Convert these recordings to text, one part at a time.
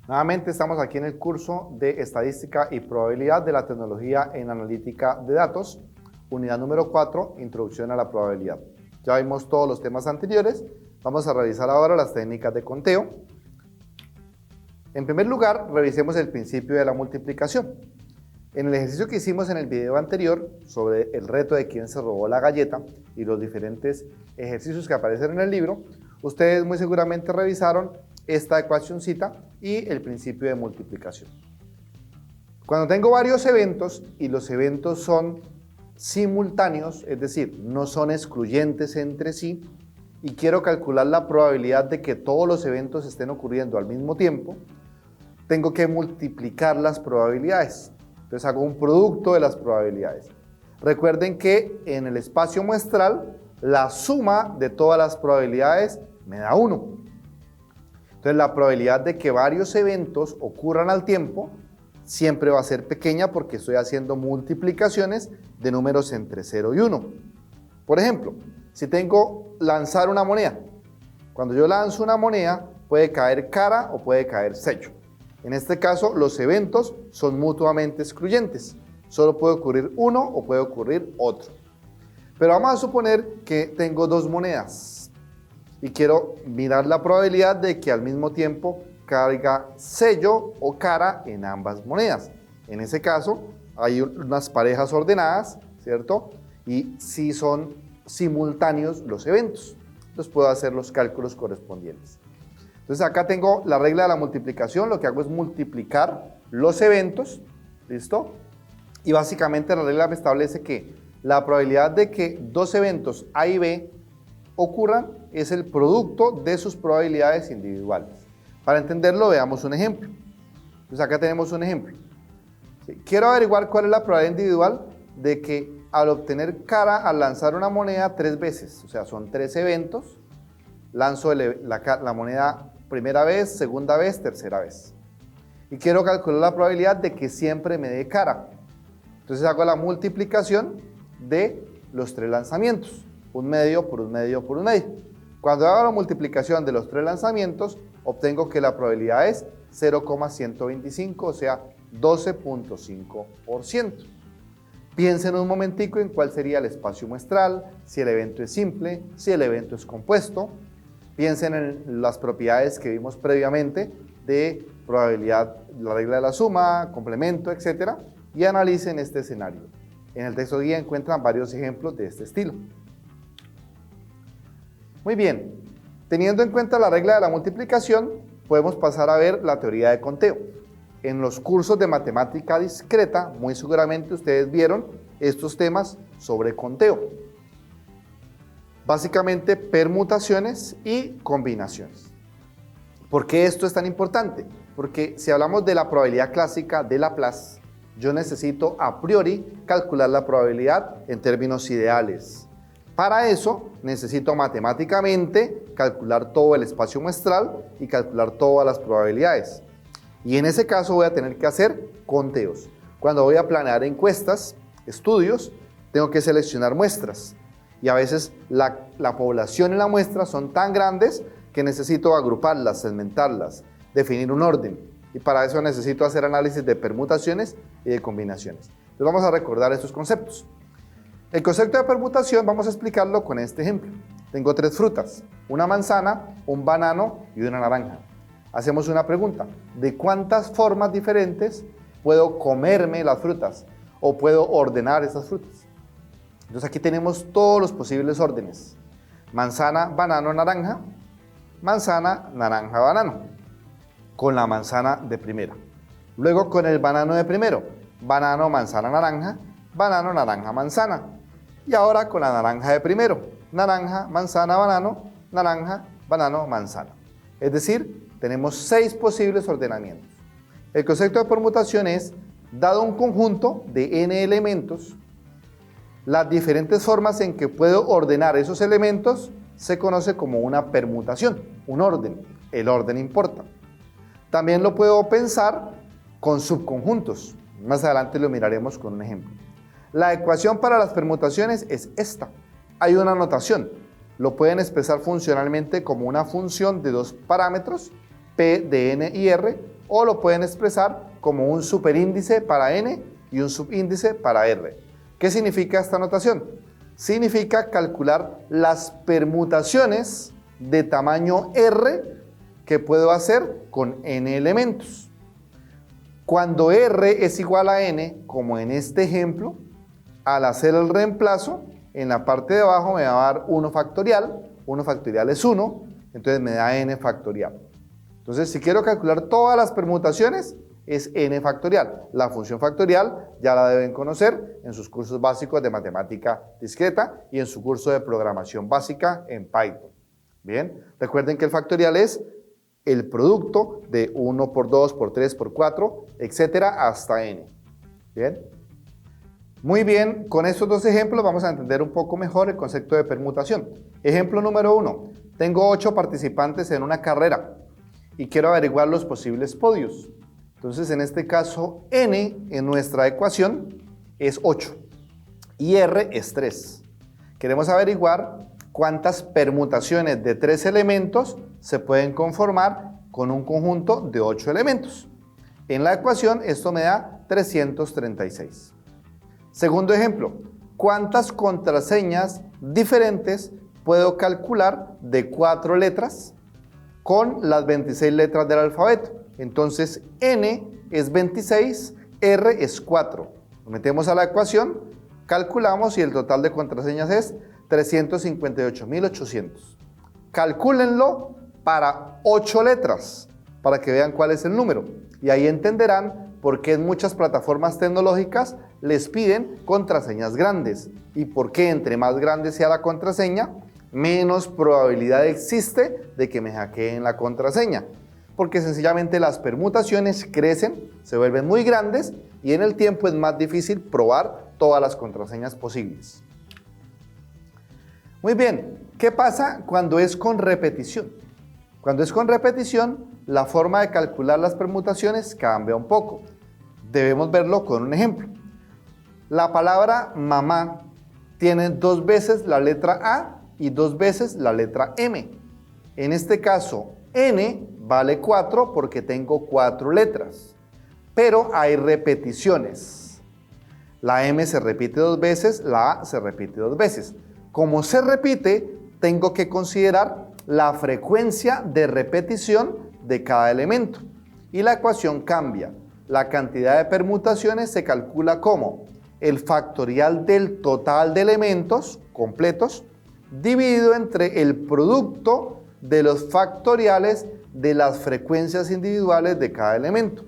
Nuevamente estamos aquí en el curso de Estadística y Probabilidad de la Tecnología en Analítica de Datos, unidad número 4, Introducción a la Probabilidad. Ya vimos todos los temas anteriores, vamos a revisar ahora las técnicas de conteo. En primer lugar, revisemos el principio de la multiplicación. En el ejercicio que hicimos en el video anterior sobre el reto de quién se robó la galleta y los diferentes ejercicios que aparecen en el libro, ustedes muy seguramente revisaron esta ecuacioncita y el principio de multiplicación. Cuando tengo varios eventos y los eventos son simultáneos, es decir, no son excluyentes entre sí, y quiero calcular la probabilidad de que todos los eventos estén ocurriendo al mismo tiempo, tengo que multiplicar las probabilidades. Entonces hago un producto de las probabilidades. Recuerden que en el espacio muestral, la suma de todas las probabilidades me da 1. Entonces la probabilidad de que varios eventos ocurran al tiempo siempre va a ser pequeña porque estoy haciendo multiplicaciones de números entre 0 y 1. Por ejemplo, si tengo lanzar una moneda, cuando yo lanzo una moneda puede caer cara o puede caer sello. En este caso los eventos son mutuamente excluyentes. Solo puede ocurrir uno o puede ocurrir otro. Pero vamos a suponer que tengo dos monedas y quiero mirar la probabilidad de que al mismo tiempo caiga sello o cara en ambas monedas. En ese caso hay unas parejas ordenadas, ¿cierto? Y si son simultáneos los eventos, entonces puedo hacer los cálculos correspondientes. Entonces acá tengo la regla de la multiplicación, lo que hago es multiplicar los eventos, ¿listo? Y básicamente la regla me establece que la probabilidad de que dos eventos A y B ocurran es el producto de sus probabilidades individuales. Para entenderlo, veamos un ejemplo. Entonces acá tenemos un ejemplo. Quiero averiguar cuál es la probabilidad individual de que al obtener cara al lanzar una moneda 3 veces, o sea, son 3 eventos, lanzo la moneda primera vez, segunda vez, tercera vez. Y quiero calcular la probabilidad de que siempre me dé cara. Entonces hago la multiplicación de los 3 lanzamientos. Un medio por un medio por un medio. Cuando hago la multiplicación de los 3 lanzamientos, obtengo que la probabilidad es 0,125, o sea, 12.5%. Piensen un momentico en cuál sería el espacio muestral, si el evento es simple, si el evento es compuesto. Piensen en las propiedades que vimos previamente de probabilidad, la regla de la suma, complemento, etc. Y analicen este escenario. En el texto guía encuentran varios ejemplos de este estilo. Muy bien, teniendo en cuenta la regla de la multiplicación, podemos pasar a ver la teoría de conteo. En los cursos de matemática discreta, muy seguramente ustedes vieron estos temas sobre conteo. Básicamente permutaciones y combinaciones. ¿Por qué esto es tan importante? Porque si hablamos de la probabilidad clásica de Laplace, yo necesito a priori calcular la probabilidad en términos ideales. Para eso necesito matemáticamente calcular todo el espacio muestral y calcular todas las probabilidades. Y en ese caso voy a tener que hacer conteos. Cuando voy a planear encuestas, estudios, tengo que seleccionar muestras. Y a veces la población en la muestra son tan grandes que necesito agruparlas, segmentarlas, definir un orden. Y para eso necesito hacer análisis de permutaciones y de combinaciones. Entonces vamos a recordar estos conceptos. El concepto de permutación vamos a explicarlo con este ejemplo. Tengo 3 frutas, una manzana, un banano y una naranja. Hacemos una pregunta, ¿de cuántas formas diferentes puedo comerme las frutas o puedo ordenar esas frutas? Entonces aquí tenemos todos los posibles órdenes. Manzana, banano, naranja, manzana, naranja, banano. Con la manzana de primera. Luego con el banano de primero, banano, manzana, naranja, banano, naranja, manzana. Y ahora con la naranja de primero, naranja, manzana, banano, naranja, banano, manzana. Es decir, tenemos 6 posibles ordenamientos. El concepto de permutación es, dado un conjunto de n elementos, las diferentes formas en que puedo ordenar esos elementos se conoce como una permutación, un orden. El orden importa. También lo puedo pensar con subconjuntos. Más adelante lo miraremos con un ejemplo. La ecuación para las permutaciones es esta. Hay una notación. Lo pueden expresar funcionalmente como una función de 2 parámetros, P de n y r, o lo pueden expresar como un superíndice para n y un subíndice para r. ¿Qué significa esta notación? Significa calcular las permutaciones de tamaño r que puedo hacer con n elementos. Cuando r es igual a n, como en este ejemplo, al hacer el reemplazo, en la parte de abajo me va a dar 1 factorial. 1 factorial es 1, entonces me da n factorial. Entonces, si quiero calcular todas las permutaciones, es n factorial. La función factorial ya la deben conocer en sus cursos básicos de matemática discreta y en su curso de programación básica en Python. Bien, recuerden que el factorial es el producto de 1 por 2, por 3, por 4, etcétera, hasta n. Bien. Muy bien, con estos dos ejemplos vamos a entender un poco mejor el concepto de permutación. Ejemplo número 1. Tengo 8 participantes en una carrera y quiero averiguar los posibles podios. Entonces, en este caso, n en nuestra ecuación es 8 y r es 3. Queremos averiguar cuántas permutaciones de 3 elementos se pueden conformar con un conjunto de 8 elementos. En la ecuación esto me da 336. Segundo ejemplo, ¿cuántas contraseñas diferentes puedo calcular de 4 letras con las 26 letras del alfabeto? Entonces n es 26, r es 4. Lo metemos a la ecuación, calculamos y el total de contraseñas es 358.800. Calcúlenlo para 8 letras para que vean cuál es el número. Y ahí entenderán por qué en muchas plataformas tecnológicas les piden contraseñas grandes y por qué entre más grande sea la contraseña, menos probabilidad existe de que me hackeen la contraseña. Porque sencillamente las permutaciones crecen, se vuelven muy grandes y en el tiempo es más difícil probar todas las contraseñas posibles. Muy bien, ¿qué pasa cuando es con repetición? Cuando es con repetición, la forma de calcular las permutaciones cambia un poco. Debemos verlo con un ejemplo. La palabra mamá tiene 2 veces la letra A y 2 veces la letra M. En este caso, n vale 4 porque tengo 4 letras, pero hay repeticiones. La M se repite 2 veces, la A se repite 2 veces. Como se repite, tengo que considerar la frecuencia de repetición de cada elemento. Y la ecuación cambia. La cantidad de permutaciones se calcula como el factorial del total de elementos completos dividido entre el producto de los factoriales de las frecuencias individuales de cada elemento.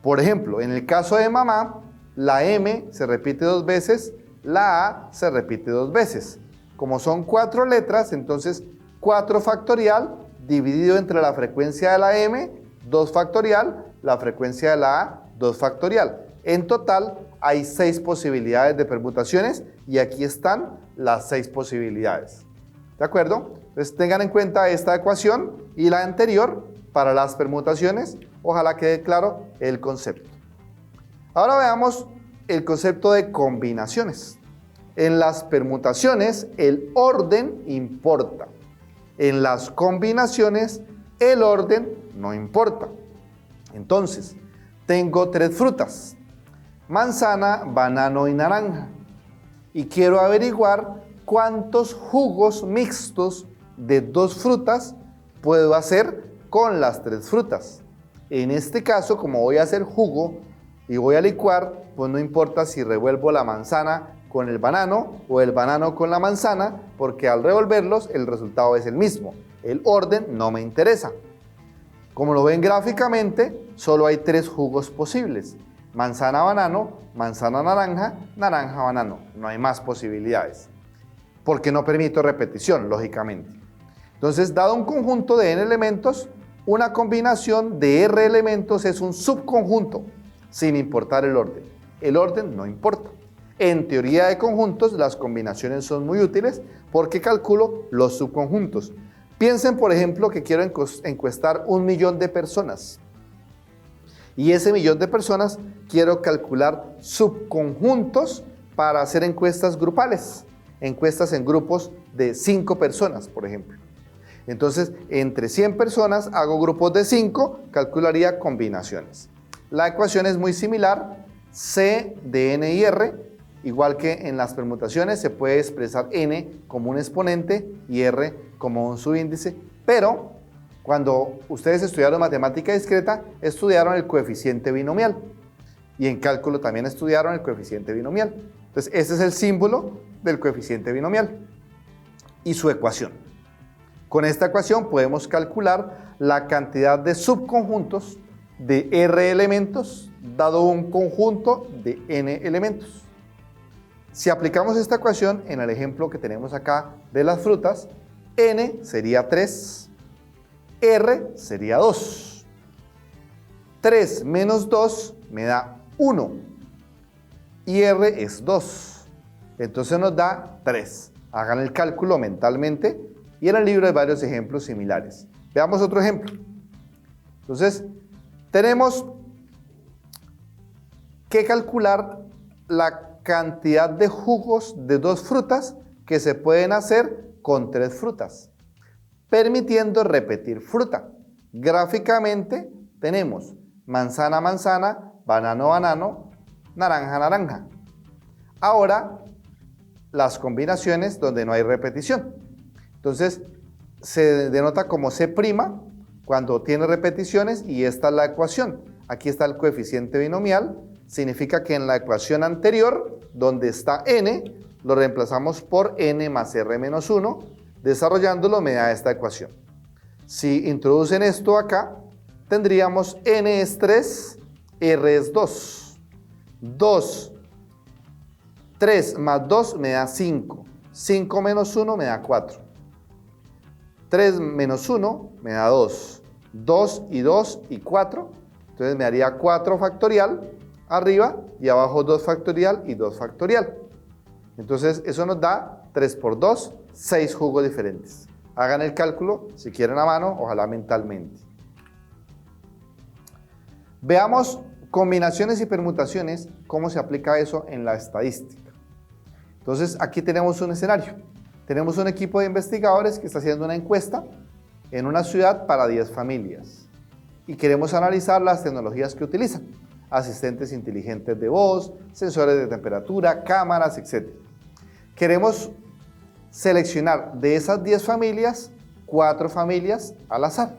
Por ejemplo, en el caso de mamá, la M se repite 2 veces, la A se repite 2 veces. Como son 4 letras, entonces 4 factorial dividido entre la frecuencia de la M, 2 factorial, la frecuencia de la A, 2 factorial. En total hay 6 posibilidades de permutaciones y aquí están las 6 posibilidades. ¿De acuerdo? Entonces tengan en cuenta esta ecuación y la anterior para las permutaciones. Ojalá quede claro el concepto. Ahora veamos el concepto de combinaciones. En las permutaciones el orden importa. En las combinaciones el orden no importa. Entonces, tengo 3 frutas: manzana, banano y naranja. Y quiero averiguar cuántos jugos mixtos de 2 frutas puedo hacer con las 3 frutas. En este caso, como voy a hacer jugo y voy a licuar, pues no importa si revuelvo la manzana con el banano o el banano con la manzana, porque al revolverlos el resultado es el mismo. El orden no me interesa. Como lo ven gráficamente, solo hay 3 jugos posibles: manzana banano, manzana naranja, naranja banano. No hay más posibilidades, porque no permito repetición, lógicamente. Entonces, dado un conjunto de n elementos, una combinación de r elementos es un subconjunto, sin importar el orden. El orden no importa. En teoría de conjuntos, las combinaciones son muy útiles porque calculo los subconjuntos. Piensen, por ejemplo, que quiero encuestar 1.000.000 de personas. Y ese 1.000.000 de personas quiero calcular subconjuntos para hacer encuestas grupales. Encuestas en grupos de 5 personas, por ejemplo. Entonces, entre 100 personas hago grupos de 5, calcularía combinaciones. La ecuación es muy similar, C de n y r, igual que en las permutaciones se puede expresar n como un exponente y r como un subíndice, pero cuando ustedes estudiaron matemática discreta, estudiaron el coeficiente binomial y en cálculo también estudiaron el coeficiente binomial. Entonces, este es el símbolo del coeficiente binomial y su ecuación. Con esta ecuación podemos calcular la cantidad de subconjuntos de r elementos dado un conjunto de n elementos. Si aplicamos esta ecuación en el ejemplo que tenemos acá de las frutas, n sería 3, r sería 2. 3 menos 2 me da 1 y r es 2. Entonces nos da 3. Hagan el cálculo mentalmente y en el libro hay varios ejemplos similares. Veamos otro ejemplo. Entonces, tenemos que calcular la cantidad de jugos de 2 frutas que se pueden hacer con 3 frutas, permitiendo repetir fruta. Gráficamente tenemos manzana, manzana, banano, banano, naranja, naranja. Ahora, las combinaciones donde no hay repetición. Entonces, se denota como C' cuando tiene repeticiones y esta es la ecuación. Aquí está el coeficiente binomial, significa que en la ecuación anterior, donde está n, lo reemplazamos por n más r menos 1, desarrollándolo me da esta ecuación. Si introducen esto acá, tendríamos n es 3, r es 2. 3 más 2 me da 5. 5 menos 1 me da 4. 3 menos 1 me da 2. 2 y 2 y 4. Entonces me daría 4 factorial arriba y abajo 2 factorial y 2 factorial. Entonces eso nos da 3 por 2, 6 jugos diferentes. Hagan el cálculo, si quieren a mano, ojalá mentalmente. Veamos combinaciones y permutaciones, cómo se aplica eso en la estadística. Entonces aquí tenemos un escenario. Tenemos un equipo de investigadores que está haciendo una encuesta en una ciudad para 10 familias y queremos analizar las tecnologías que utilizan. Asistentes inteligentes de voz, sensores de temperatura, cámaras, etc. Queremos seleccionar de esas 10 familias, 4 familias al azar.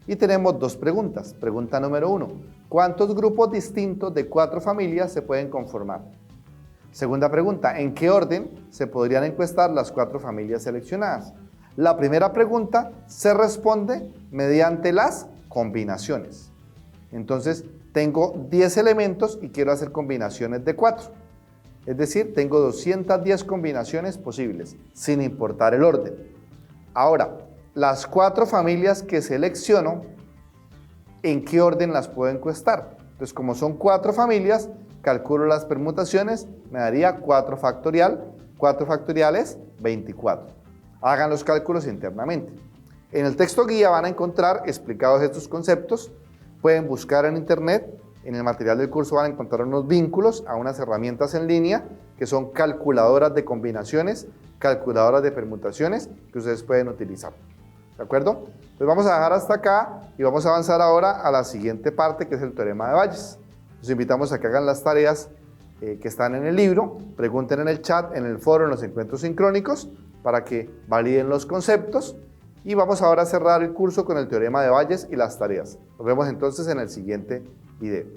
Y tenemos 2 preguntas. Pregunta número 1. ¿Cuántos grupos distintos de 4 familias se pueden conformar? Segunda pregunta. ¿En qué orden se podrían encuestar las 4 familias seleccionadas? La primera pregunta se responde mediante las combinaciones. Entonces, tengo 10 elementos y quiero hacer combinaciones de 4. Es decir, tengo 210 combinaciones posibles, sin importar el orden. Ahora, las 4 familias que selecciono, ¿en qué orden las puedo encuestar? Entonces, como son 4 familias, calculo las permutaciones, me daría 4 factorial. 4 factoriales, 24. Hagan los cálculos internamente. En el texto guía van a encontrar explicados estos conceptos. Pueden buscar en internet, en el material del curso van a encontrar unos vínculos a unas herramientas en línea que son calculadoras de combinaciones, calculadoras de permutaciones que ustedes pueden utilizar. ¿De acuerdo? Pues vamos a dejar hasta acá y vamos a avanzar ahora a la siguiente parte, que es el teorema de Bayes. Los invitamos a que hagan las tareas que están en el libro, pregunten en el chat, en el foro, en los encuentros sincrónicos, para que validen los conceptos. Y vamos ahora a cerrar el curso con el teorema de Bayes y las tareas. Nos vemos entonces en el siguiente video.